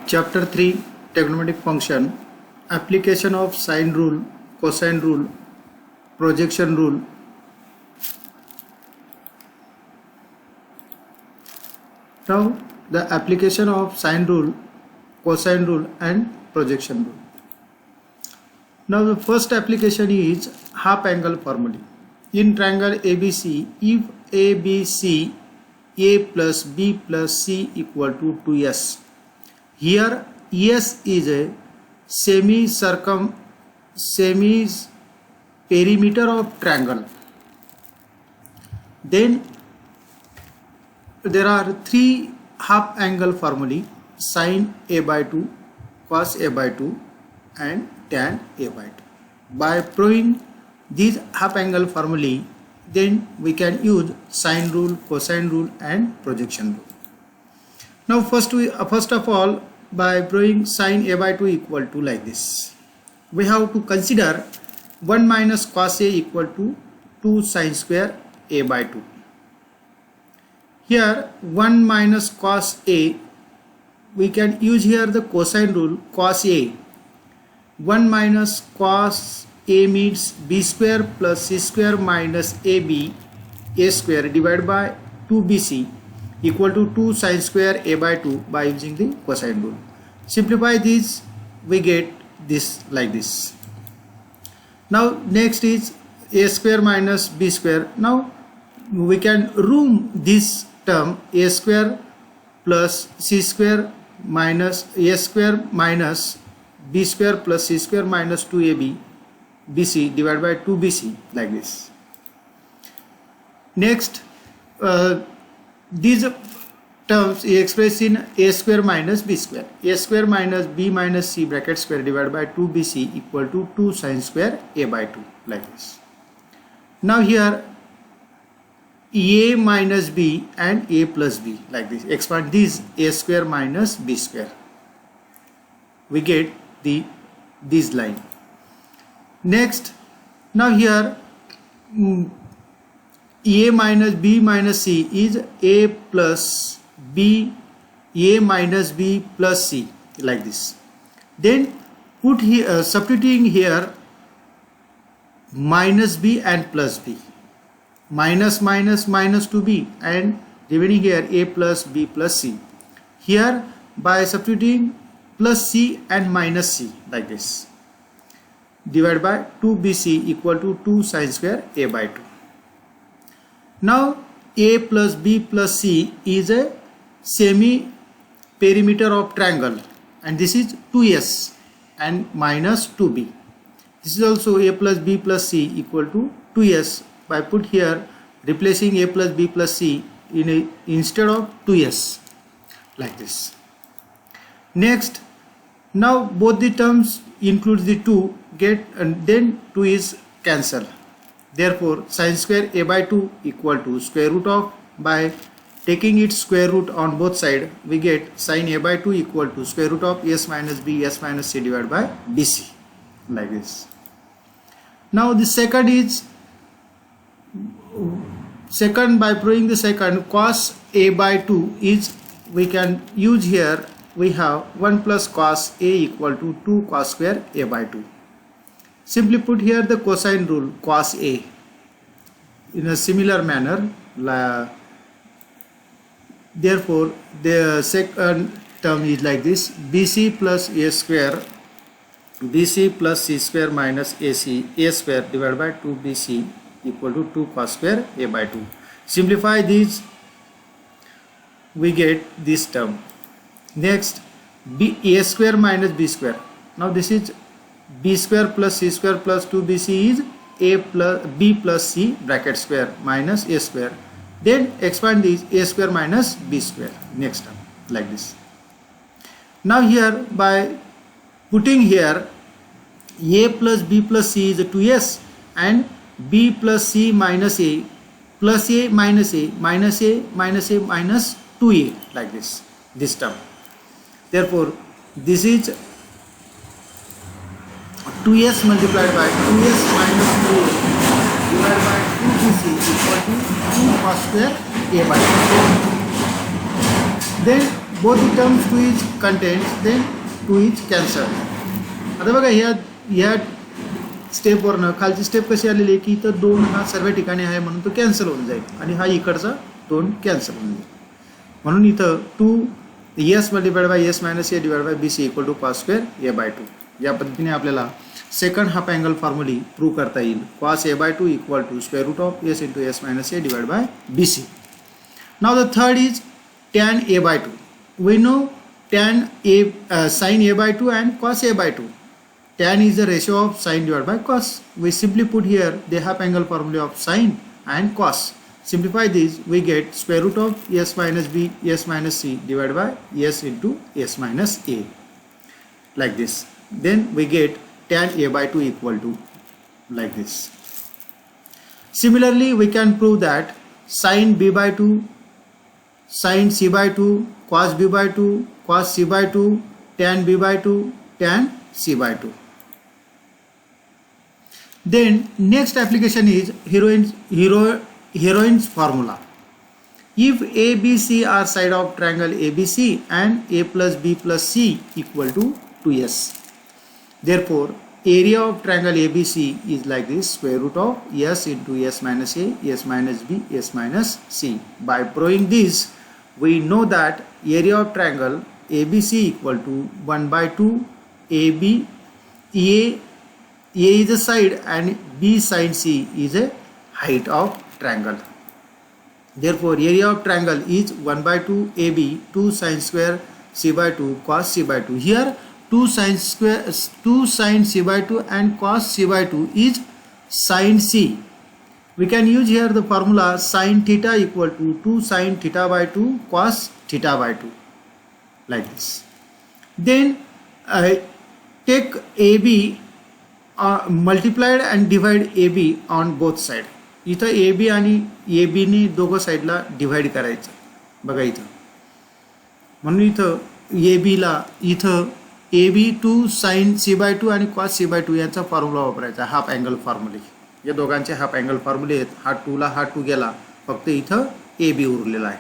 Chapter 3 Trigonometric Function. Application of sine rule, cosine rule, projection rule. Now the application of sine rule, cosine rule and projection rule. Now the first application is half angle formula. In triangle ABC, if ABC A plus B plus C equal to 2S. Here S is a semi perimeter of triangle. Then there are three half angle formulae: sin A by 2, cos A by 2 and tan A by 2. By proving these half angle formulae, then we can use sine rule, cosine rule and projection rule. Now first of all, by proving sin A by 2 equal to like this, we have to consider 1 minus cos A equal to 2 sin square A by 2. Here 1 minus cos A, we can use here the cosine rule. Cos A, 1 minus cos A means B square plus C square minus AB A square divided by 2BC equal to 2 sin square A by 2 by using the cosine rule. Simplify this, we get this like this. Now next is A square minus B square. Now we can room this term A square plus C square minus A square minus B square plus C square minus 2AB BC divided by 2BC like this. Next, these terms is expressed in A square minus B square. A square minus B minus C bracket square divided by 2BC equal to 2 sin square A by 2 like this. Now here A minus B and A plus B like this. Expand this A square minus B square. We get this line. Next, now here A minus B minus C is A plus B, A minus B plus C like this. Then put here substituting here minus B and plus B, minus minus minus 2B and remaining here A plus B plus C. Here by substituting plus C and minus C like this, divided by 2BC equal to 2 sin square A by 2. Now A plus B plus C is a semi perimeter of triangle and this is 2S and minus 2B. This is also A plus B plus C equal to 2S. By put here replacing A plus B plus C instead of 2S like this. Next, now both the terms includes the 2 get and then 2 is cancel. Therefore sin square A by 2 equal to square root of, by taking its square root on both sides, we get sin A by 2 equal to square root of S minus B S minus C divided by BC like this. Now the second is by proving the second, cos A by 2 is, we can use here, we have 1 plus cos A equal to 2 cos square A by 2. Simply put here the cosine rule cos A in a similar manner. Therefore the second term is like this: BC plus A square, BC plus C square minus AC A square divided by 2BC equal to 2 cos square A by 2. Simplify these, we get this term. Next, A square minus B square. Now this is B square plus C square plus 2BC is A plus B plus C bracket square minus A square. Then expand this A square minus B square next term like this. Now here by putting here A plus B plus C is a 2S and B plus C minus A plus A minus A minus A minus A minus 2A like this term. Therefore this is 2S multiplied by 2S minus 2A divided by 2BC equal to 2 cos square A by 2. Then both the terms 2 is contains, then 2 is cancelled. आता बघा ह्या स्टेपवरनं खालची step कशी आलेली आहे की इथं 2 हा सर्व ठिकाणी आहे म्हणून तो कॅन्सल होऊन जाईल आणि हा इकडचा 2 कॅन्सल होऊन जाईल म्हणून इथं 2 s multiplied by s minus a divide by bc equal to cos square a/2. या पद्धतीने आपल्याला second half angle formulae prove करता येईल. cos a/2 equal to square root of s into s minus a divide by bc. Now the third is tan a/2. We know tan sin a/2 and cos a/2. Tan is the ratio of sin divided by cos. We simply put here the half angle formula of sin and cos. Simplify this, we get square root of s minus b, s minus c divided by s into s minus a, like this. Then we get tan a/2 equal to like this. Similarly, we can prove that sin b/2, sin c/2, cos b/2, cos c/2, tan b/2, tan c/2. Then next application is Heroin's formula. If a, b, c are side of triangle ABC and a plus b plus c equal to 2s, therefore area of triangle ABC is like this, square root of s into s minus a, s minus b, s minus c. By proving this, we know that area of triangle ABC equal to 1/2 AB. A is a side and b sin c is a height of triangle. Therefore area of triangle is 1/2 AB, 2 sin square c/2 cos c/2. Here 2 sin c/2 and cos c/2 is sin c. We can use here the formula sin theta equal to 2 sin theta by 2 cos theta by 2, like this. Then take AB multiplied and divide AB on both side. इथं AB आणि AB नी दोघं साईडला divide करायचं बघा इथं. म्हणून इथं AB ला इथं AB 2 sin c/2 आणि cos c/2 यांचा फॉर्म्युला वापरायचा, हाफ अँगल फॉर्म्युले. या दोघांचे हाफ अँगल फॉर्म्युले आहेत. हा 2 ला हा 2 गेला, फक्त इथं AB उरलेला आहे.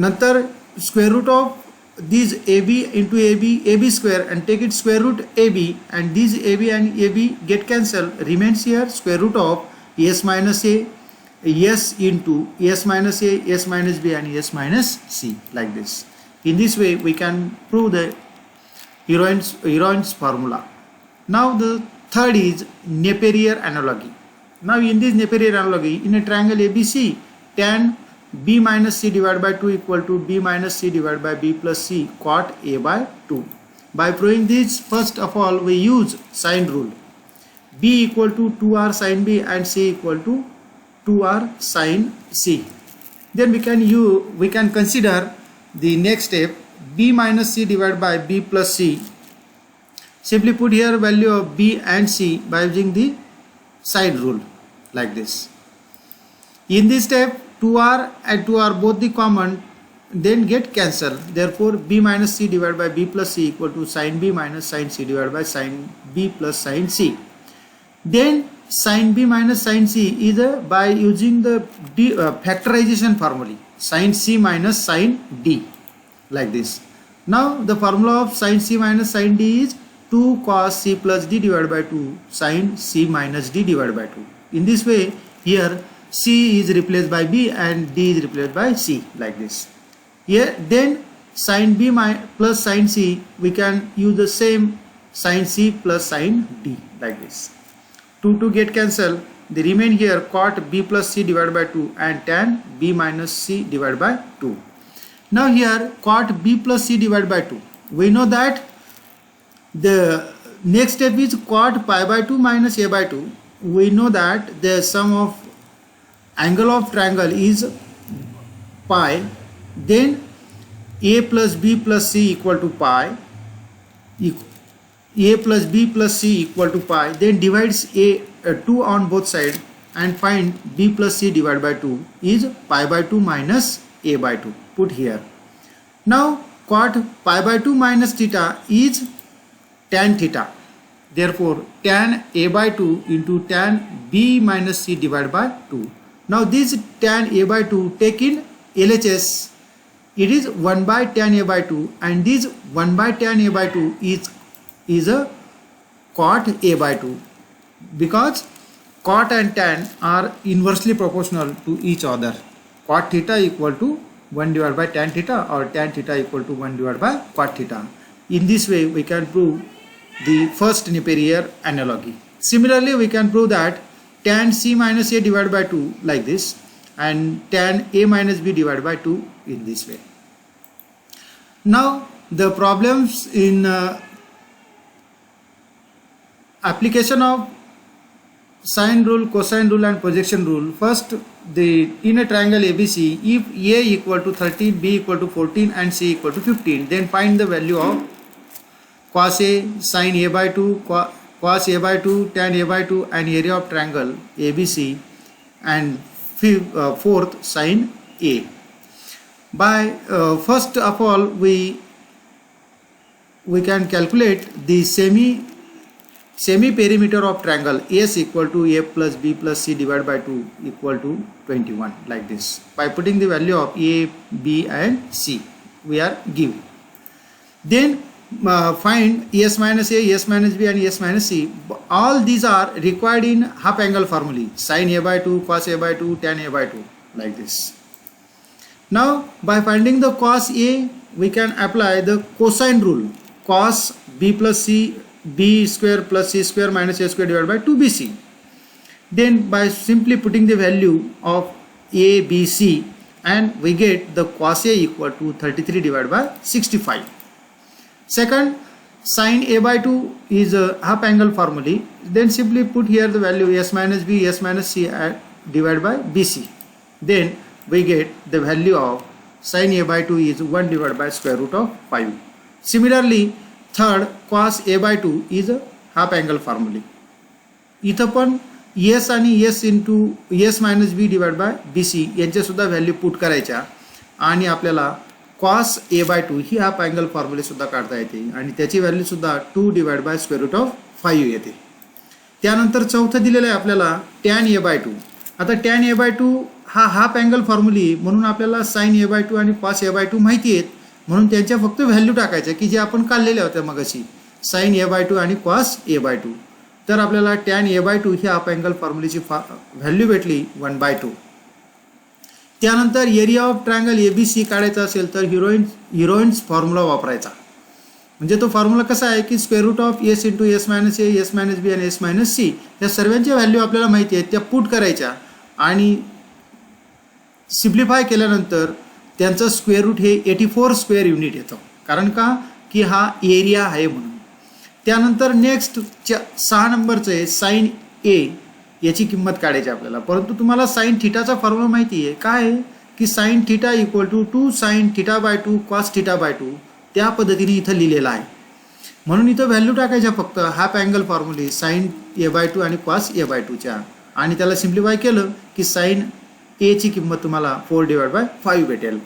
नंतर square root of these AB into AB square and take it square root AB, and these AB and AB get cancelled. Remains here square root of s minus a, s into s minus a, s minus b and s minus c, like this. In this way we can prove the Heroin's formula. Now the third is Napier analogy. Now in this Napier analogy, in a triangle ABC, tan b minus c divided by 2 equal to b minus c divided by b plus c cot a/2. By proving this, first of all we use sine rule. B equal to 2r sin b and c equal to 2r sin c. Then we can consider the next step, b minus c divided by b plus c. Simply put here value of b and c by using the sine rule, like this. In this step 2r and 2r both the common, then get cancelled. Therefore b minus c divided by b plus c equal to sin b minus sin c divided by sin b plus sin c. Then sin b minus sin c is by using the factorization formula, sin c minus sin d, like this. Now the formula of sin c minus sin d is 2 cos c plus d divided by 2 sin c minus d divided by 2. In this way here c is replaced by b and d is replaced by c, like this. Here then sin b plus sin c, we can use the same sin c plus sin d, like this. 2 get cancelled. They remain here cot b plus c divided by 2 and tan b minus c divided by 2. Now here cot b plus c divided by 2. We know that the next step is cot pi by 2 minus a by 2. We know that the sum of angle of triangle is pi, then a plus b plus c equal to pi, a plus b plus c equal to pi, then divides 2 on both sides and find b plus c divided by 2 is pi by 2 minus a by 2, put here. Now cot pi by 2 minus theta is tan theta. Therefore tan a by 2 into tan b minus c divided by 2. Now this tan a by 2 take in LHS it is 1 by tan a by 2, and this 1 by tan a by 2 is a cot a by 2, because cot and tan are inversely proportional to each other. Cot theta equal to 1 divided by tan theta, or tan theta equal to 1 divided by cot theta. In this way we can prove the first Napier analogy. Similarly, we can prove that tan c minus a divided by 2 like this, and tan a minus b divided by 2 in this way. Now the problems in application of sine rule, cosine rule and projection rule. First, in a triangle ABC, if a equal to 13, b equal to 14 and c equal to 15, then find the value of cos a, sin a by 2, cos a by 2, tan a by 2 and area of triangle ABC, and fourth, sin a. By first of all, we can calculate the semi perimeter of triangle S equal to a plus b plus c divided by 2 equal to 21, like this. By putting the value of a, b and c, we are given. Then find S minus a, S minus b and S minus c. All these are required in half angle formulae: sin a by 2, cos a by 2, tan a by 2, like this. Now by finding the cos a, we can apply the cosine rule: cos b plus c, b square plus c square minus a square divided by 2bc. Then by simply putting the value of a, b, c, and we get the cos a equal to 33 divided by 65. Second, sin a by 2 is a half angle formulae. Then simply put here the value s minus b, s minus c divided by bc. Then we get the value of sin a by 2 is 1 divided by square root of 5. Similarly, third, cos a by 2 is a half angle formulae. इथं पण s आणि s into s minus B divide by B C यांच्या सुद्धा value put करायच्या आणि आपल्याला cos a by 2 ही half angle फॉर्म्युले सुद्धा काढता येते आणि त्याची व्हॅल्यू सुद्धा 2 divide by square root of 5 येते. त्यानंतर चौथं दिलेलं आहे आपल्याला tan a by 2. आता tan a by 2 हा हाफ अँगल फॉर्म्युले म्हणून आपल्याला sin a by 2 आणि cos a by 2 माहिती आहेत, म्हणून त्यांच्या फक्त व्हॅल्यू टाकायच्या की जे आपण काढलेल्या होत्या मगाशी, sin a by 2 आणि cos a by 2. तर आपल्याला tan a by 2 ही हाफ अँगल फॉर्म्युलेची व्हॅल्यू भेटली 1/2. त्यानंतर एरिया ऑफ ट्रायंगल ABC काढायचा असेल तर हिरोइन्स फॉर्म्युला वापरायचा. म्हणजे तो फॉर्म्युला कसा आहे की square root of s into s minus a, s minus b आणि s मायनस c या सर्वांच्या व्हॅल्यू आपल्याला माहिती आहेत, त्या पुट करायच्या आणि सिम्प्लिफाय केल्यानंतर त्यांचं स्क्वेअर रूट हे 84 स्क्वेअर युनिट येतं. कारण का की हा एरिया आहे म्हणून. त्यानंतर नेक्स्ट 6 नंबरचं आहे साइन a, याची किंमत काढायची आपल्याला. परंतु तुम्हाला साइन थीटाचा फॉर्म्युला माहिती आहे काय आहे की sine theta equal to 2 sin theta by 2 cos theta by 2. त्या पद्धतीने इथं लिहिलेलं आहे, म्हणून इथं व्हॅल्यू टाकायच्या फक्त हाफ अँगल फॉर्म्युले साइन a by 2 आणि cos a by 2 च्या, आणि त्याला सिम्प्लिफाय केलं की साइन a ची किंमत तुम्हाला 4 डिवाइड बाय 5 भेटेल.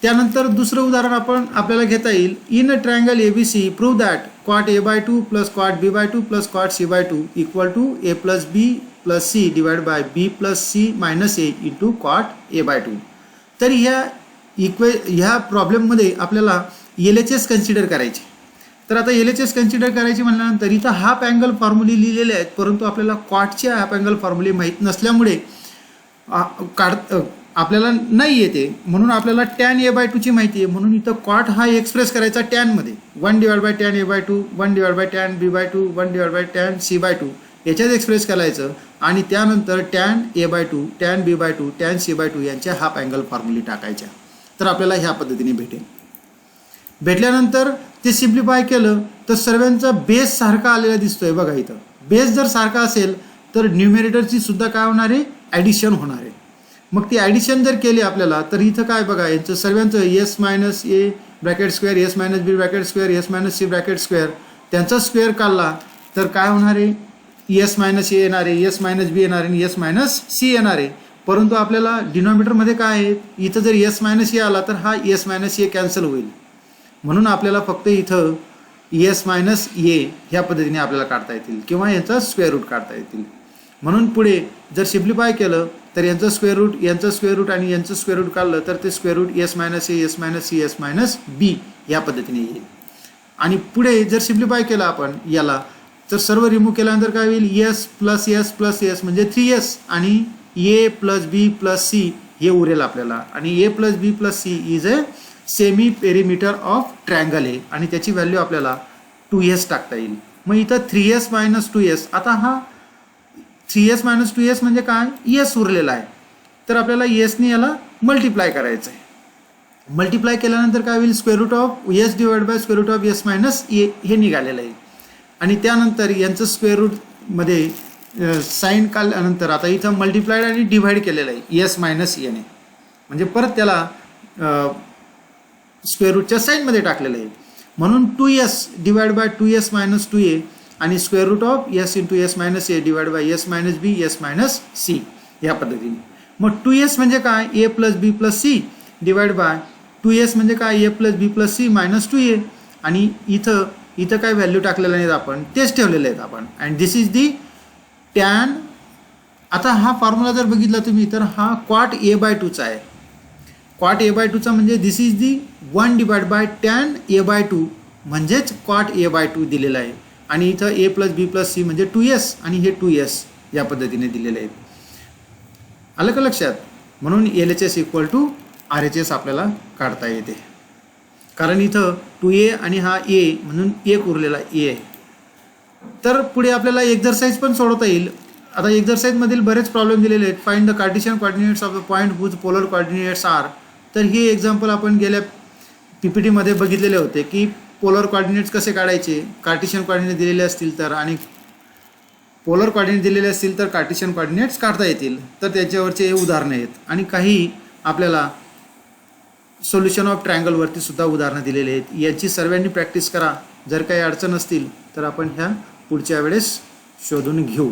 त्यानंतर दुसरं उदाहरण आपल्याला घेता येईल. In a triangle ABC prove that cot a by 2 plus cot b by 2 plus cot c by 2 equal to a plus b plus c divide by b plus c minus a into cot a by 2. तर ह्या प्रॉब्लेममध्ये आपल्याला LHS consider करायचे. तर आता LHS consider करायचे म्हणल्यानंतर इथं half angle फॉर्म्युले लिहिलेले आहेत, परंतु आपल्याला कॉटचे हाफ अँगल फॉर्म्युले माहीत नसल्यामुळे आपल्याला नाही येते, म्हणून आपल्याला tan a by 2 ची माहिती आहे, म्हणून इथं कॉट हा एक्सप्रेस करायचा tan मध्ये 1 divide bye tan a by 2, 1 divide bye tan b by 2, 1 divide bye tan c by 2 याच्यात एक्सप्रेस करायचं आणि त्यानंतर tan a by 2, tan b by 2, tan c by 2 यांच्या हाफ अँगल फॉर्म्युले टाकायच्या. तर आपल्याला ह्या पद्धतीने भेटल्यानंतर ते सिम्प्लिफाय केलं तर सर्वांचा बेस सारखा आलेला दिसतोय बघा. इथं बेस जर सारखा असेल तर न्यूमरेटरची सुद्धा काय होणार आहे, ॲडिशन होणार आहे. मग ती ॲडिशन जर केली आपल्याला तर इथं काय बघा, यांचं सर्वांचं s minus a bracket square, s minus b bracket square, s minus c bracket square, त्यांचा स्क्वेअर काढला तर काय होणार आहे, s मायनस a येणार आहे, s मायनस b येणार आहे आणि s मायनस c येणार आहे. परंतु आपल्याला डिनॉमिनेटरमध्ये काय आहे, इथं जर s मायनस a आला तर हा s मायनस a कॅन्सल होईल, म्हणून आपल्याला फक्त इथं s मायनस a ह्या पद्धतीने आपल्याला काढता येतील किंवा याचा स्क्वेअर रूट काढता येतील. म्हणून पुढे जर सिम्प्लिफाय केलं तर यांचं स्क्वेअर रूट आणि यांचं स्क्वेअर रूट काढलं तर ते square root S minus A S minus C S minus B या पद्धतीने येईल. आणि पुढे जर सिम्प्लिफाय केलं आपण याला तर सर्व रिमूव्ह केल्यानंतर काय होईल एस प्लस एस म्हणजे 3s आणि a plus b plus c हे उरेल आपल्याला. आणि a plus b plus c is a semi perimeter of triangle आहे आणि त्याची व्हॅल्यू आपल्याला 2s टाकता येईल. मग इथं 3s मायनस 2s आता हा 3s मायनस 2s म्हणजे काय एस उरलेला आहे तर आपल्याला एसने याला मल्टिप्लाय करायचं आहे. मल्टिप्लाय केल्यानंतर काय होईल square root of s divide by square root of s minus a हे निघालेलं आहे. आणि त्यानंतर यांचं स्क्वेअर रूटमध्ये साईन काढल्यानंतर आता इथं मल्टिप्लाइड आणि डिव्हाइड केलेलं आहे एस मायनस एने म्हणजे परत त्याला स्क्वेअर रूटच्या साईनमध्ये टाकलेलं आहे. म्हणून 2s divide by 2s minus 2a आणि square root of s into s minus a divide by s minus b s minus c या पद्धतीने. मग 2s म्हणजे काय a plus b plus c divide by 2s म्हणजे काय a plus b plus c minus 2a आणि इथं काय व्हॅल्यू टाकलेल्या नाहीत आपण तेच ठेवलेले आहेत आपण. And this is the tan. आता हा फॉर्म्युला जर बघितला तुम्ही तर हा क्वाट ए बाय 2चा आहे. क्वाट ए बाय 2चा म्हणजे this is the 1 divide by tan A by 2 म्हणजेच क्वाट ए बाय 2 दिलेला आहे. आणि इथं ए प्लस बी प्लस सी म्हणजे 2s आणि हे 2s या पद्धतीने दिलेले आहेत. आलं का लक्षात. म्हणून LHS इक्वल टू RHS आपल्याला काढता येते कारण इथं 2a आणि हा a म्हणून एक उरलेला a आहे. तर पुढे आपल्याला एक्झरसाइज पण सोडवता येईल. आता एक्झरसाइजमधील बरेच प्रॉब्लेम दिलेले आहेत. Find the cartesian coordinates of the point whose polar coordinates are. तर हे एक्झाम्पल आपण गेल्या PPT मध्ये बघितलेले होते की पोलर कोऑर्डिनेट्स कसे काढायचे. कार्टेशियन कोऑर्डिनेट दिलेले असतील तर आणि पोलर कोऑर्डिनेट दिलेले असतील तर कार्टेशियन कोऑर्डिनेट्स काढता येतील. तर त्याच्यावरचे हे उदाहरणं आहेत आणि काही आपल्याला सोल्युशन ऑफ ट्रायंगलवरती सुद्धा उदाहरणं दिलेली आहेत. याची सर्वांनी प्रॅक्टिस करा. जर काही अडचण असतील तर आपण ह्या पुढच्या वेळेस शोधून घेऊ.